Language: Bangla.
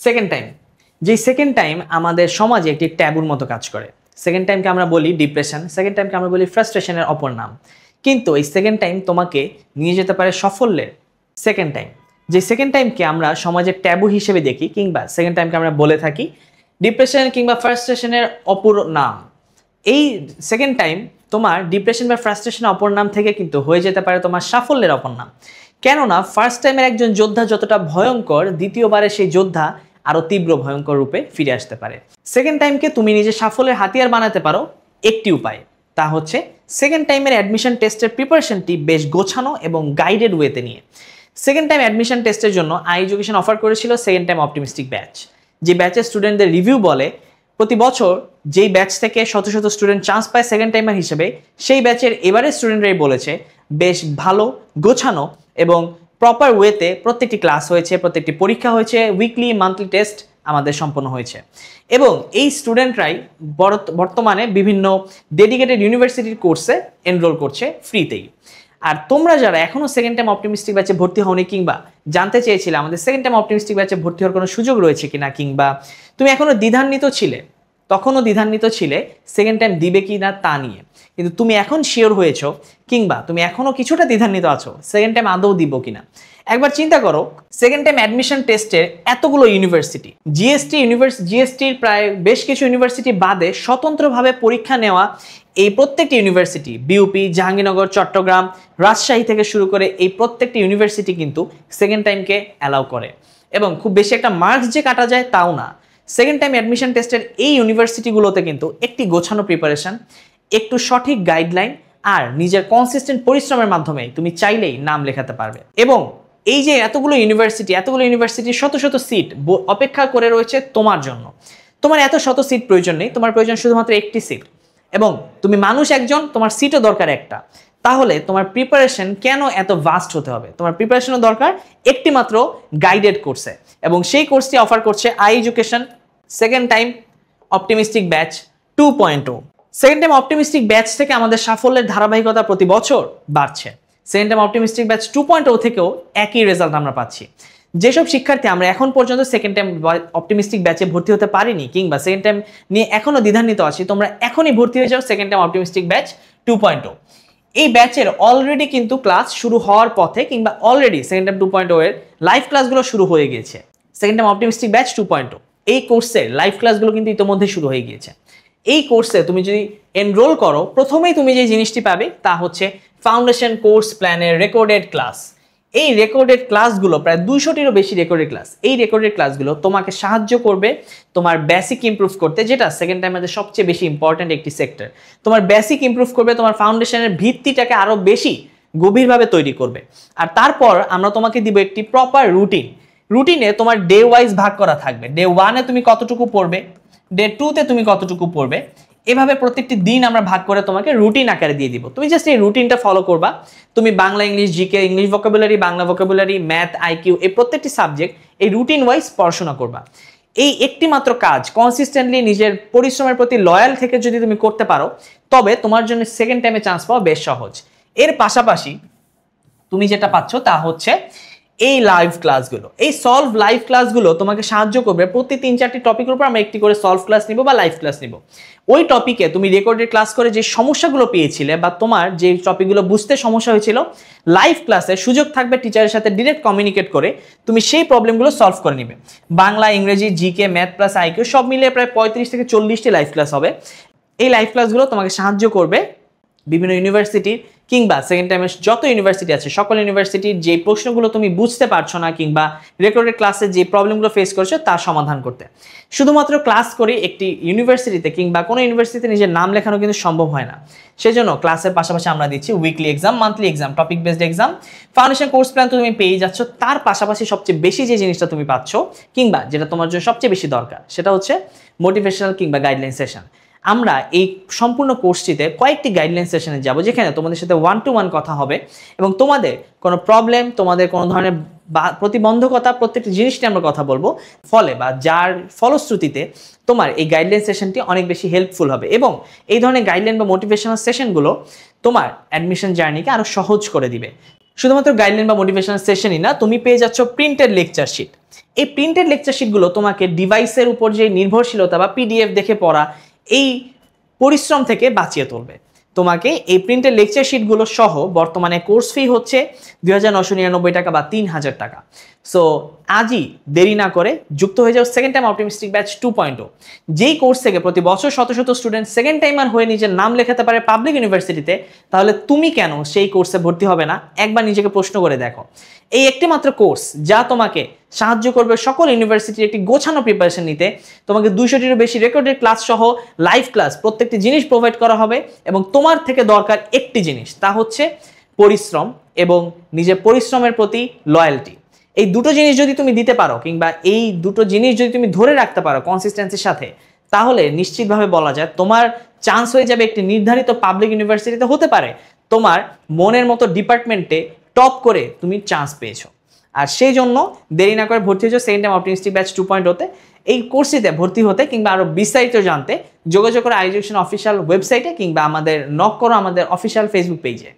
সেকেন্ড টাইম, যে সেকেন্ড টাইম আমাদের সমাজে একটি ট্যাবুর মতো কাজ করে। সেকেন্ড টাইমকে আমরা বলি ডিপ্রেশন, সেকেন্ড টাইমকে আমরা বলি ফ্রাস্ট্রেশনের অপর নাম। কিন্তু এই সেকেন্ড টাইম তোমাকে নিয়ে যেতে পারে সাফল্যের। সেকেন্ড টাইম, যে সেকেন্ড টাইমকে আমরা সমাজের ট্যাবু হিসেবে দেখি, কিংবা সেকেন্ড টাইমকে আমরা বলে থাকি ডিপ্রেশন কিংবা ফ্রাস্ট্রেশনের অপর নাম। এই সেকেন্ড টাইম তোমার ডিপ্রেশন বা ফ্রাস্ট্রেশনের অপর নাম থেকে কিন্তু হয়ে যেতে পারে তোমার সাফল্যের অপর নাম। কেননা ফার্স্ট টাইমের একজন যোদ্ধা যতটা ভয়ঙ্কর, দ্বিতীয়বারে সেই যোদ্ধা আরও তীব্র ভয়ঙ্কর রূপে ফিরে আসতে পারে। সেকেন্ড টাইমকে তুমি নিজের সাফল্যের হাতিয়ার বানাতে পারো একটি উপায়, তা হচ্ছে সেকেন্ড টাইমের অ্যাডমিশন টেস্টের প্রিপারেশনটি বেশ গোছানো এবং গাইডেড ওয়েতে নিয়ে। সেকেন্ড টাইম অ্যাডমিশন টেস্টের জন্য এডুকেশন অফার করেছিল সেকেন্ড টাইম অপটিমিস্টিক ব্যাচ। যে ব্যাচের স্টুডেন্টদের রিভিউ বলে প্রতি বছর যেই ব্যাচ থেকে শত শত স্টুডেন্ট চান্স পায় সেকেন্ড টাইমার হিসেবে, সেই ব্যাচের এবারের স্টুডেন্টরাই বলেছে বেশ ভালো, গোছানো এবং প্রপার ওয়েতে প্রত্যেকটি ক্লাস হয়েছে, প্রত্যেকটি পরীক্ষা হয়েছে, উইকলি মান্থলি টেস্ট আমাদের সম্পন্ন হয়েছে। এবং এই স্টুডেন্টরাই বর্তমানে বিভিন্ন ডেডিকেটেড ইউনিভার্সিটির কোর্সে এনরোল করছে ফ্রিতেই। আর তোমরা যারা এখনও সেকেন্ড টাইম অপটিমিস্টিক ব্যাচে ভর্তি হওনি, কিংবা জানতে চেয়েছিলে আমাদের সেকেন্ড টাইম অপটিমিস্টিক ব্যাচে ভর্তি হওয়ার কোনো সুযোগ রয়েছে কিনা, কিংবা তুমি এখনও দ্বিধান্বিত ছিলে, তখনও দ্বিধান্বিত ছিলে সেকেন্ড টাইম দিবে কি না তা নিয়ে, কিন্তু তুমি এখন শিওর হয়েছো, কিংবা তুমি এখনও কিছুটা দ্বিধান্বিত আছো সেকেন্ড টাইম আদৌ দিব কিনা, একবার চিন্তা করো সেকেন্ড টাইম অ্যাডমিশন টেস্টের এতগুলো ইউনিভার্সিটি, জিএসটির প্রায় বেশ কিছু ইউনিভার্সিটি বাদে স্বতন্ত্রভাবে পরীক্ষা নেওয়া এই প্রত্যেকটি ইউনিভার্সিটি, বিউপি, জাহাঙ্গীরনগর, চট্টগ্রাম, রাজশাহী থেকে শুরু করে এই প্রত্যেকটি ইউনিভার্সিটি কিন্তু সেকেন্ড টাইমকে অ্যালাউ করে। এবং খুব বেশি একটা মার্কস যে কাটা যায় তাও না। সেকেন্ড টাইম অ্যাডমিশন টেস্টের এই ইউনিভার্সিটিগুলোতে কিন্তু একটি গোছানো প্রিপারেশন, একটু সঠিক গাইডলাইন আর নিজের কনসিস্টেন্ট পরিশ্রমের মাধ্যমে তুমি চাইলেই নাম লেখাতে পারবে। এবং এই যে এতগুলো ইউনিভার্সিটি শত শত সিট অপেক্ষা করে রয়েছে তোমার জন্য। তোমার এত শত সিট প্রয়োজন নেই, তোমার প্রয়োজন শুধুমাত্র একটি সিট। এবং তুমি মানুষ একজন, তোমার সিটও দরকার একটা। তাহলে তোমার প্রিপারেশন কেন এত ভাস্ট হতে হবে? তোমার প্রিপারেশনও দরকার একটি মাত্র গাইডেড কোর্সে, এবং সেই কোর্সটি অফার করছে education second time optimistic batch 2.0। Second time optimistic batch থেকে আমাদের সাফল্যের ধারাবাহিকতা প্রতি বছর বাড়ছে। সেকেন্ড টাইম অপটিমিস্টিক ব্যাচ 2.0 থেকেও একই রেজাল্ট আমরা পাচ্ছি। যেসব শিক্ষার্থী আমরা এখন পর্যন্ত সেকেন্ড টাইম অপটিমিস্টিক ব্যাচে ভর্তি হতে পারিনি, কিংবা সেকেন্ড টাইম নিয়ে এখনও দ্বিধান্বিত আছি, তোমরা এখনই ভর্তি হয়ে যাও সেকেন্ড টাইম অপটিমিস্টিক ব্যাচ 2.0। এই ব্যাচের অলরেডি কিন্তু ক্লাস শুরু হওয়ার পথে, কিংবা অলরেডি সেকেন্ড টাইম 2.0 এর লাইভ ক্লাসগুলো শুরু হয়ে গিয়েছে। সেকেন্ড টাইম অপটিমিস্টিক ব্যাচ 2.0 এই কোর্সের লাইভ ক্লাসগুলো কিন্তু ইতিমধ্যে শুরু হয়ে গিয়েছে। এই কোর্সে তুমি যদি এনরোল করো, প্রথমেই তুমি যে জিনিসটি পাবে তা হচ্ছে ফাউন্ডেশন কোর্স প্ল্যানের রেকর্ডেড ক্লাস। এই রেকর্ডেড ক্লাসগুলো প্রায় 200টিরও বেশি রেকর্ডেড ক্লাস। এই রেকর্ডেড ক্লাসগুলো তোমাকে সাহায্য করবে তোমার বেসিক ইমপ্রুভ করতে, যেটা সেকেন্ড টাইমের সবচেয়ে বেশি ইম্পর্ট্যান্ট একটি সেক্টর। তোমার বেসিক ইমপ্রুভ করবে, তোমার ফাউন্ডেশনের ভিত্তিটাকে আরও বেশি গভীরভাবে তৈরি করবে। আর তারপর আমরা তোমাকে দিব একটি প্রপার রুটিনে তোমার ডে ওয়াইজ ভাগ করা থাকবে। ডে 1-এ তুমি কতটুকু পড়বে, ডে 2-তে তুমি কতটুকু পড়বে, এভাবে প্রত্যেকটি দিন আমরা ভাগ করে তোমাকে রুটিন আকারে দিয়ে দিব। তুমি জাস্ট এই রুটিনটা ফলো করবা। তুমি Bangla, English, GK, English vocabulary, Bangla vocabulary, math, IQ, এই প্রত্যেকটি সাবজেক্ট এই রুটিন ওয়াইজ পড়াশোনা করবা। এই একটি মাত্র কাজ কনসিস্টেন্টলি নিজের পরিশ্রমের প্রতি লয়াল থেকে যদি তুমি করতে পারো, তবে তোমার জন্য সেকেন্ড টাইমে চান্স পাওয়া বেশ সহজ। এর পাশাপাশি তুমি যেটা পাচ্ছ তা হচ্ছে এই লাইভ ক্লাসগুলো। এই সলভ লাইভ ক্লাসগুলো তোমাকে সাহায্য করবে। প্রতি 3-4টি টপিকের উপর আমরা একটি করে সলভ ক্লাস নিব বা লাইভ ক্লাস নিব। ওই টপিকে তুমি রেকর্ডেড ক্লাস করে যে সমস্যাগুলো পেয়েছিলে, বা তোমার যে টপিকগুলো বুঝতে সমস্যা হয়েছিল, লাইভ ক্লাসে সুযোগ থাকবে টিচারের সাথে ডিরেক্ট কমিউনিকেট করে তুমি সেই প্রবলেমগুলো সলভ করে নিবে। বাংলা, ইংরেজি, জিকে, ম্যাথ প্লাস আইকিউ সব মিলিয়ে প্রায় 35 থেকে 40টি লাইভ ক্লাস হবে। এই লাইভ ক্লাসগুলো তোমাকে সাহায্য করবে বিভিন্ন ইউনিভার্সিটির, কিংবা সেকেন্ড টাইমের যত ইউনিভার্সিটি আছে সকল ইউনিভার্সিটির যে প্রশ্নগুলো তুমি বুঝতে পারছো না, কিংবা রেকর্ডেড ক্লাসে যে প্রবলেমগুলো ফেস করছো তার সমাধান করতে। শুধুমাত্র ক্লাস করে একটি ইউনিভার্সিটিতে কিংবা কোনো ইউনিভার্সিটিতে নিজের নাম লেখানো কিন্তু সম্ভব হয় না। সেজন্য ক্লাসের পাশাপাশি আমরা দিচ্ছি weekly exam, monthly exam, topic based exam, foundation course plan তো তুমি পেয়ে যাচ্ছ। তার পাশাপাশি সবচেয়ে বেশি যে জিনিসটা তুমি পাচ্ছ, কিংবা যেটা তোমার জন্য সবচেয়ে বেশি দরকার, সেটা হচ্ছে মোটিভেশনাল কিংবা গাইডলাইন সেশন। আমরা এই সম্পূর্ণ কোর্সটিতে কয়েকটি গাইডলাইন সেশনে যাব, যেখানে তোমাদের সাথে 1-to-1 কথা হবে, এবং তোমাদের কোনো প্রবলেম, তোমাদের কোনো ধরনের প্রতিবন্ধকতা, প্রত্যেকটি জিনিসটি আমরা কথা বলবো। ফলে বা যার ফলশ্রুতিতে তোমার এই গাইডলাইন সেশনটি অনেক বেশি হেল্পফুল হবে। এবং এই ধরনের গাইডলাইন বা মোটিভেশনাল সেশনগুলো তোমার অ্যাডমিশন জার্নিকে আরও সহজ করে দিবে। শুধুমাত্র গাইডলাইন বা মোটিভেশনাল সেশনই না, তুমি পেয়ে যাচ্ছ প্রিন্টেড লেকচার শিট। এই প্রিন্টেড লেকচার শিটগুলো তোমাকে ডিভাইসের উপর যে নির্ভরশীলতা বা পিডিএফ দেখে পড়া এই পরিশ্রম থেকে বাঁচিয়ে তুলবে। তোমাকে এই প্রিন্টেড লেকচার শিটগুলো সহ বর্তমানে কোর্স ফি হচ্ছে 2999 টাকা বা 3000 টাকা। সো আজই দেরি না করে যুক্ত হয়ে যাও সেকেন্ড টাইম অপটিমিস্টিক ব্যাচ 2.0, যেই কোর্স থেকে প্রতি বছর শত শত স্টুডেন্ট সেকেন্ড টাইমার হয়ে নিজের নাম লেখাতে পারে পাবলিক ইউনিভার্সিটিতে। তাহলে তুমি কেন সেই কোর্সে ভর্তি হবে না? একবার নিজেকে প্রশ্ন করে দেখো। এই একটি মাত্র কোর্স যা তোমাকে সাহায্য করবে সকল ইউনিভার্সিটির একটি গোছানো প্রিপারেশন নিতে। তোমাকে 200টিরও বেশি রেকর্ডেড ক্লাস সহ লাইভ ক্লাস প্রত্যেকটি জিনিস প্রোভাইড করা হবে, এবং তোমার থেকে দরকার একটি জিনিস, তা হচ্ছে পরিশ্রম এবং নিজের পরিশ্রমের প্রতি লয়্যালটি। এই দুটো জিনিস যদি তুমি দিতে পারো, কিংবা এই দুটো জিনিস যদি তুমি ধরে রাখতে পারো কনসিস্টেন্সির সাথে, তাহলে নিশ্চিতভাবে বলা যায় তোমার চান্স হয়ে যাবে একটি নির্ধারিত পাবলিক ইউনিভার্সিটিতে, হতে পারে তোমার মনের মতো ডিপার্টমেন্টে টপ করে তুমি চান্স পেয়েছো। আর সেই জন্য দেরি না করে ভর্তি হয়েছো সেকেন্ড টাইম অপটিমিস্টিক ব্যাচ 2.0-তে। এই কোর্সটিতে ভর্তি হতে কিংবা আরও বিস্তারিত জানতে যোগাযোগ করো আইএডুকেশন অফিসিয়াল ওয়েবসাইটে, কিংবা আমাদের নক করো আমাদের অফিসিয়াল ফেসবুক পেজে।